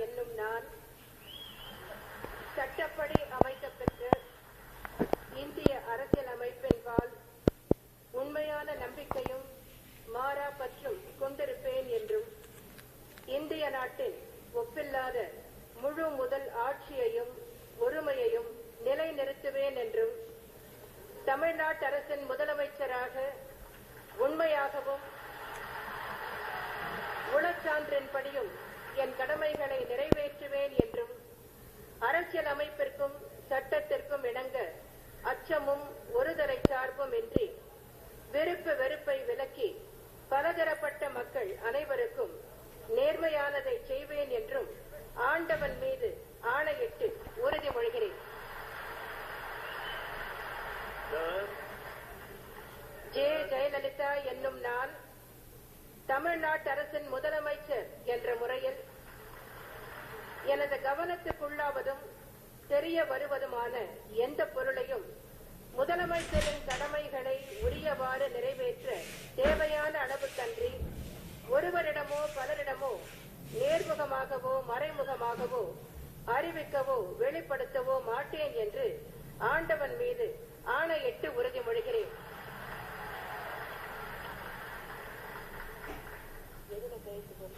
என்னும் நான் சட்டப்படி அமைக்கப்பெற்ற இந்திய அரசியலமைப்பின்பால் உண்மையான நம்பிக்கையும் மாறா பற்றும் கொண்டிருப்பேன் என்றும் இந்திய நாட்டின் ஒப்பில்லாத முழு முதல் ஆட்சியையும் ஒருமையையும் நிலைநிறுத்துவேன் என்றும் தமிழ்நாட்டு அரசின் முதலமைச்சராக உண்மையாகவும் உளச்சான்றின்படியும் என் கடமைகளை நிறைவேற்றுவேன் என்றும் அரசியல் அமைப்பிற்கும் சட்டத்திற்கும் இணங்க அச்சமும் ஒருதலை சார்பும் இன்றி விருப்பு வெறுப்பை விலக்கி பலதரப்பட்ட மக்கள் அனைவருக்கும் நேர்மையானதை செய்வேன் என்றும் ஆண்டவன் மீது ஆணையிட்டு உறுதிமொழிகிறேன். ஜே. ஜெயலலிதா என்னும் நான் தமிழ்நாட்டு அரசின் முதலமைச்சர் என்ற முறையில் எனது கவனத்துக்குள்ளாவதும் தெரிய வருவதுமான எந்த பொருளையும் முதலமைச்சரின் கடமைகளை உரியவாறு நிறைவேற்ற தேவையான அளவுக்கன்றி ஒருவரிடமோ பலரிடமோ நேர்முகமாகவோ மறைமுகமாகவோ அறிவிக்கவோ வெளிப்படுத்தவோ மாட்டேன் என்று ஆண்டவன் மீது ஆணையிட்டு உறுதிமொழிகிறேன். எதுல பேசுவோம்?